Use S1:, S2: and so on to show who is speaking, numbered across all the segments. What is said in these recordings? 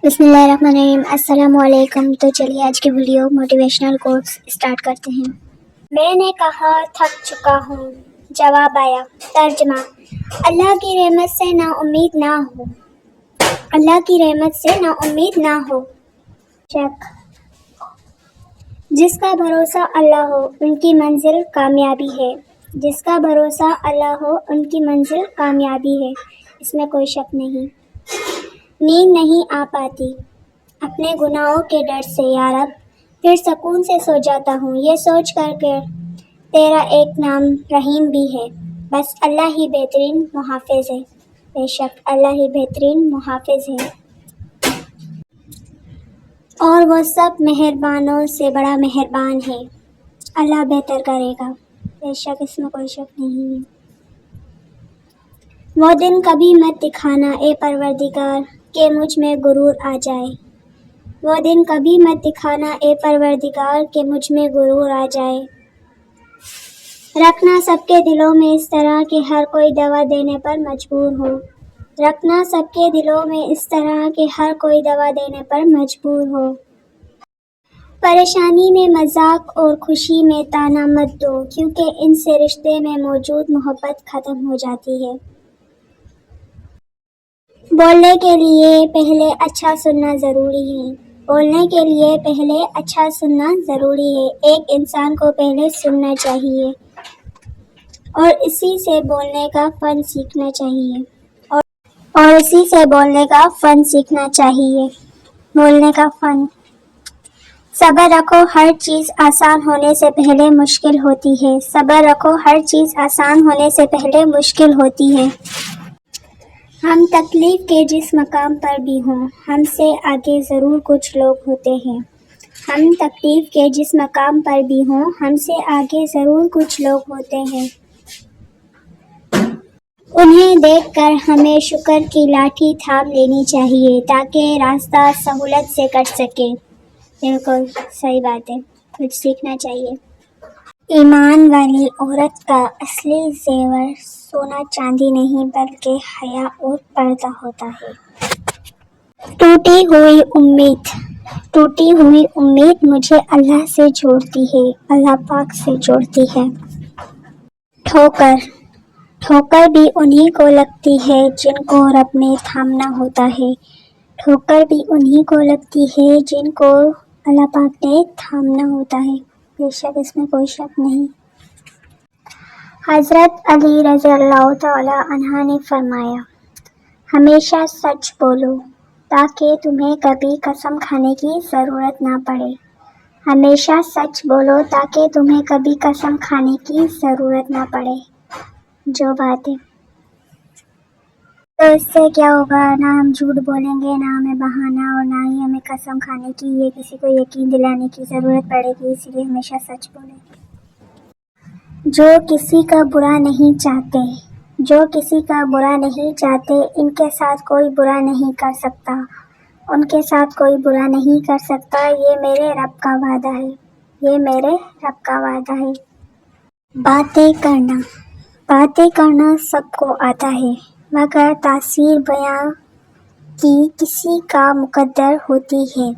S1: بسم اللہ الرحمن الرحیم۔ السلام علیکم۔ تو چلیے آج کی ویڈیو موٹیویشنل کوٹس اسٹارٹ کرتے ہیں۔ میں نے کہا تھک چکا ہوں، جواب آیا۔ ترجمہ: اللہ کی رحمت سے نا امید نہ ہو، اللہ کی رحمت سے نا امید نہ ہو۔ شک: جس کا بھروسہ اللہ ہو ان کی منزل کامیابی ہے، جس کا بھروسہ اللہ ہو ان کی منزل کامیابی ہے، اس میں کوئی شک نہیں۔ نیند نہیں آ پاتی اپنے گناہوں کے ڈر سے یا رب، پھر سکون سے سو جاتا ہوں یہ سوچ کر کہ تیرا ایک نام رحیم بھی ہے، بس اللہ ہی بہترین محافظ ہے، بے شک اللہ ہی بہترین محافظ ہے، اور وہ سب مہربانوں سے بڑا مہربان ہے، اللہ بہتر کرے گا، بے شک اس میں کوئی شک نہیں ہے۔ وہ دن کبھی مت دکھانا اے پروردگار کہ مجھ میں غرور آ جائے، وہ دن کبھی مت دکھانا اے پروردگار کہ مجھ میں غرور آ جائے۔ رکھنا سب کے دلوں میں اس طرح کہ ہر کوئی دوا دینے پر مجبور ہو، رکھنا سب کے دلوں میں اس طرح کہ ہر کوئی دوا دینے پر مجبور ہو۔ پریشانی میں مذاق اور خوشی میں طعنہ مت دو، کیونکہ ان سے رشتے میں موجود محبت ختم ہو جاتی ہے۔ بولنے کے لیے پہلے اچھا سننا ضروری ہے، بولنے کے لیے پہلے اچھا سننا ضروری ہے۔ ایک انسان کو پہلے سننا چاہیے اور اسی سے بولنے کا فن سیکھنا چاہیے، اور اسی سے بولنے کا فن سیکھنا چاہیے۔ بولنے کا فن: صبر رکھو، ہر چیز آسان ہونے سے پہلے مشکل ہوتی ہے، صبر رکھو، ہر چیز آسان ہونے سے پہلے مشکل ہوتی ہے۔ ہم تکلیف کے جس مقام پر بھی ہوں، ہم سے آگے ضرور کچھ لوگ ہوتے ہیں، ہم تکلیف کے جس مقام پر بھی ہوں، ہم سے آگے ضرور کچھ لوگ ہوتے ہیں۔ انہیں دیکھ کر ہمیں شکر کی لاٹھی تھام لینی چاہیے تاکہ راستہ سہولت سے کٹ سکے۔ بالکل صحیح بات ہے، کچھ سیکھنا چاہیے۔ ایمان والی عورت کا اصلی زیور سونا چاندی نہیں بلکہ حیا اور پردہ ہوتا ہے۔ ٹوٹی ہوئی امید: ٹوٹی ہوئی امید مجھے اللہ سے جوڑتی ہے، اللہ پاک سے جوڑتی ہے۔ ٹھوکر: ٹھوکر بھی انہی کو لگتی ہے جن کو رب نے تھامنا ہوتا ہے، ٹھوکر بھی انہی کو لگتی ہے جن کو اللہ پاک نے تھامنا ہوتا ہے، بے شک اس میں کوئی شک نہیں۔ حضرت علی رضی اللہ تعالی عنہ نے فرمایا: ہمیشہ سچ بولو تاکہ تمہیں کبھی قسم کھانے کی ضرورت نہ پڑے، ہمیشہ سچ بولو تاکہ تمہیں کبھی قسم کھانے کی ضرورت نہ پڑے۔ جو بات ہے تو اس سے کیا ہوگا، نہ ہم جھوٹ بولیں گے، نہ ہمیں بہانا، اور نہ ہی ہمیں قسم کھانے کی یہ کسی کو یقین دلانے کی ضرورت پڑے گی، اس لیے ہمیشہ سچ بولیں۔ جو کسی کا برا نہیں چاہتے، جو کسی کا برا نہیں چاہتے، ان کے ساتھ کوئی برا نہیں کر سکتا، ان کے ساتھ کوئی برا نہیں کر سکتا، یہ میرے رب کا وعدہ ہے، یہ میرے رب کا وعدہ ہے۔ باتیں کرنا: باتیں کرنا سب کو آتا ہے مگر تاثیر بیاں کی کسی کا مقدر ہوتی ہے۔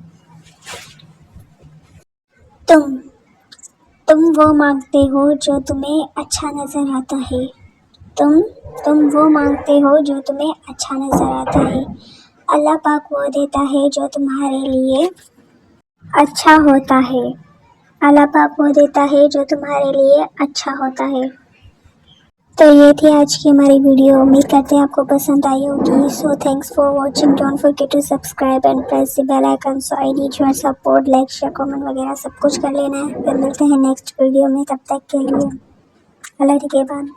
S1: تم وہ مانگتے ہو جو تمہیں اچھا نظر آتا ہے، تم وہ مانگتے ہو جو تمہیں اچھا نظر آتا ہے، اللہ پاک وہ دیتا ہے جو تمہارے لیے اچھا ہوتا ہے، اللہ پاک وہ دیتا ہے جو تمہارے لیے اچھا ہوتا ہے۔ تو یہ تھی آج کی ہماری ویڈیو، امید کرتے ہیں آپ کو پسند آئی ہوگی۔ So thanks for watching, don't forget to subscribe and press the bell icon, so I need your support, like share comment وغیرہ سب کچھ کر لینا ہے۔ پھر ملتے ہیں نیکسٹ ویڈیو میں، تب تک کے لیے اللہ کے بعد۔